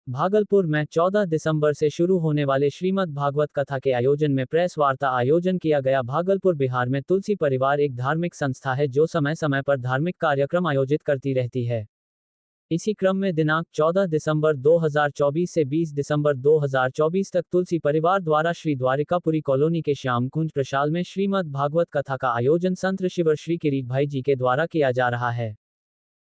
भागलपुर में 14 दिसंबर से शुरू होने वाले श्रीमद् भागवत कथा के आयोजन में प्रेस वार्ता आयोजन किया गया। भागलपुर बिहार में तुलसी परिवार एक धार्मिक संस्था है जो समय समय पर धार्मिक कार्यक्रम आयोजित करती रहती है। इसी क्रम में दिनांक 14 दिसंबर 2024 से 20 दिसंबर 2024 तक तुलसी परिवार द्वारा श्री द्वारिकापुरी कॉलोनी के श्याम कुंज प्रशाल में श्रीमद् भागवत कथा का आयोजन संत ऋषिवर श्री किरीट भाई जी के द्वारा किया जा रहा है।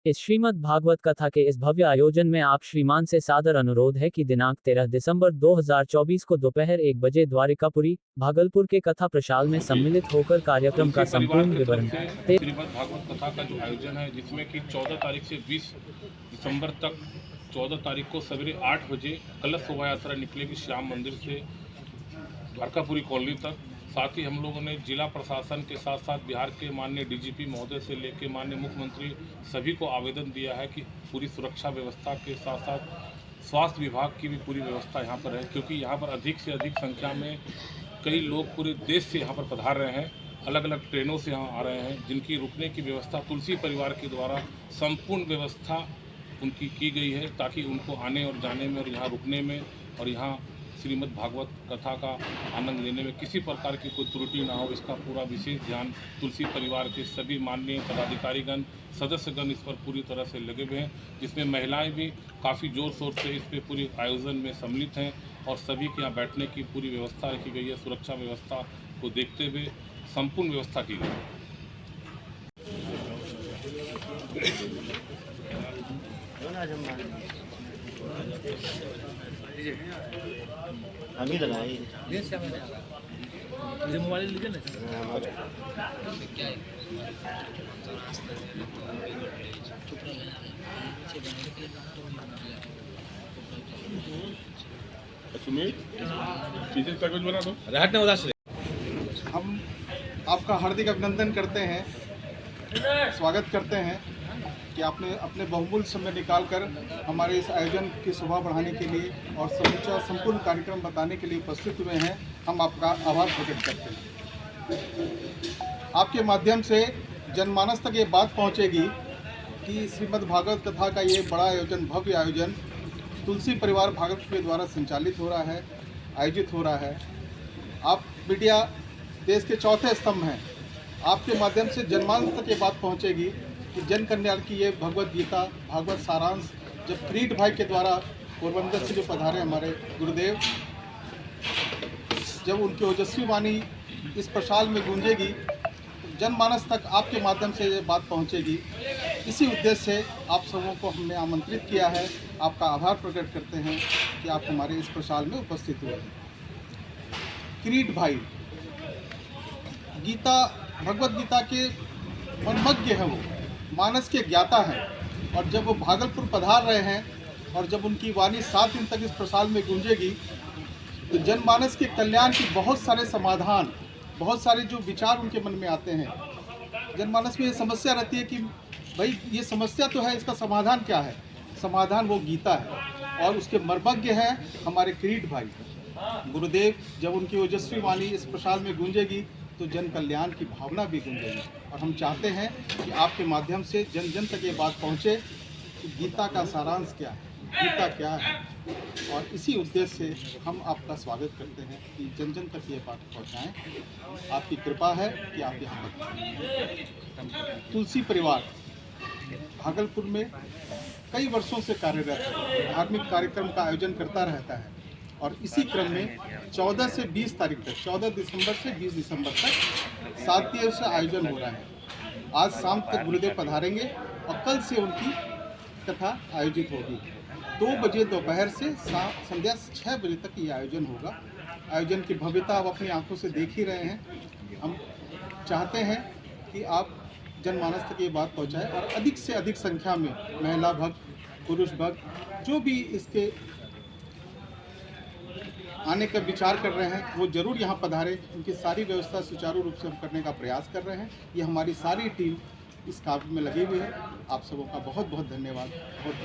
इस श्रीमद् भागवत कथा के इस भव्य आयोजन में आप श्रीमान से सादर अनुरोध है कि दिनांक 13 दिसंबर 2024 को दोपहर 1 बजे द्वारिकापुरी भागलपुर के कथा प्रशाल में सम्मिलित होकर कार्यक्रम का संपूर्ण विवरण श्रीमद् भागवत कथा का जो आयोजन है, जिसमें कि 14 तारीख से 20 दिसंबर तक 14 तारीख को सवेरे 8 बजे कलश शोभा यात्रा निकलेगी श्याम मंदिर से द्वारकापुरी कॉलोनी तक। साथ ही हम लोगों ने जिला प्रशासन के साथ साथ बिहार के माननीय डीजीपी महोदय से लेकर माननीय मुख्यमंत्री सभी को आवेदन दिया है कि पूरी सुरक्षा व्यवस्था के साथ साथ स्वास्थ्य विभाग की भी पूरी व्यवस्था यहाँ पर है, क्योंकि यहाँ पर अधिक से अधिक संख्या में कई लोग पूरे देश से यहाँ पर पधार रहे हैं, अलग अलग ट्रेनों से यहाँ आ रहे हैं, जिनकी रुकने की व्यवस्था तुलसी परिवार के द्वारा संपूर्ण व्यवस्था उनकी की गई है, ताकि उनको आने और जाने में और यहाँ रुकने में और यहाँ श्रीमद् भागवत कथा का आनंद लेने में किसी प्रकार की कोई त्रुटि ना हो, इसका पूरा विशेष ध्यान तुलसी परिवार के सभी माननीय पदाधिकारीगण सदस्यगण इस पर पूरी तरह से लगे हुए हैं, जिसमें महिलाएं भी काफ़ी जोर शोर से इस पर पूरी आयोजन में सम्मिलित हैं और सभी के यहाँ बैठने की पूरी व्यवस्था रखी गई है। सुरक्षा व्यवस्था को देखते हुए संपूर्ण व्यवस्था की गई अभी लगाई मोबाइल लीजिए ना। हम आपका हार्दिक अभिनंदन करते हैं, स्वागत करते हैं कि आपने अपने बहुमूल्य समय निकालकर हमारे इस आयोजन की शोभा बढ़ाने के लिए और समूचा संपूर्ण कार्यक्रम बताने के लिए उपस्थित हुए हैं। हम आपका आभार प्रकट करते हैं। आपके माध्यम से जनमानस तक ये बात पहुंचेगी कि श्रीमद् भागवत कथा का ये बड़ा आयोजन, भव्य आयोजन तुलसी परिवार भागलपुर के द्वारा संचालित हो रहा है, आयोजित हो रहा है। आप मीडिया देश के चौथे स्तंभ हैं। आपके माध्यम से जनमानस तक ये बात पहुंचेगी कि जन कल्याण की ये भगवत गीता, भागवत सारांश जब किरीट भाई के द्वारा पोरबंदर से जो पधारे हमारे गुरुदेव, जब उनकी ओजस्वी वाणी इस प्रशाल में गूंजेगी, जनमानस तक आपके माध्यम से ये बात पहुंचेगी। इसी उद्देश्य से आप सबों को हमने आमंत्रित किया है। आपका आभार प्रकट करते हैं कि आप हमारे इस प्रशाल में उपस्थित हुए। किरीट भाई गीता, भगवत गीता के मर्मज्ञ हैं, वो मानस के ज्ञाता हैं, और जब वो भागलपुर पधार रहे हैं और जब उनकी वाणी 7 दिन तक इस प्रसाल में गूंजेगी तो जनमानस के कल्याण की बहुत सारे समाधान, बहुत सारे जो विचार उनके मन में आते हैं। जनमानस में ये समस्या रहती है कि भाई ये समस्या तो है, इसका समाधान क्या है? समाधान वो गीता है, और उसके मर्मज्ञ हैं हमारे किरीट भाई गुरुदेव। जब उनकी ओजस्वी वाणी इस प्रसाल में गूंजेगी तो जन कल्याण की भावना भी गूंजेगी, और हम चाहते हैं कि आपके माध्यम से जन जन तक ये बात पहुँचे कि गीता का सारांश क्या है, गीता क्या है। और इसी उद्देश्य से हम आपका स्वागत करते हैं कि जन जन तक ये बात पहुँचाएँ। आपकी कृपा है कि आप यहाँ पर। तुलसी परिवार भागलपुर में कई वर्षों से कार्यरत है, धार्मिक कार्यक्रम का आयोजन करता रहता है, और इसी क्रम में 14 से 20 तारीख तक, 14 दिसंबर से 20 दिसंबर तक 7 दिवसीय आयोजन हो रहा है। आज शाम तक गुरुदेव पधारेंगे और कल से उनकी कथा आयोजित होगी। 2 बजे दोपहर से संध्या 6 बजे तक ये आयोजन होगा। आयोजन की भव्यता आप अपनी आंखों से देख ही रहे हैं। हम चाहते हैं कि आप जनमानस तक ये बात पहुँचाएँ और अधिक से अधिक संख्या में महिला भक्त, पुरुष भक्त जो भी इसके आने का विचार कर रहे हैं वो जरूर यहाँ पधारे। उनकी सारी व्यवस्था सुचारू रूप से हम करने का प्रयास कर रहे हैं। ये हमारी सारी टीम इस काम में लगी हुई है। आप सबों का बहुत बहुत धन्यवाद। बहुत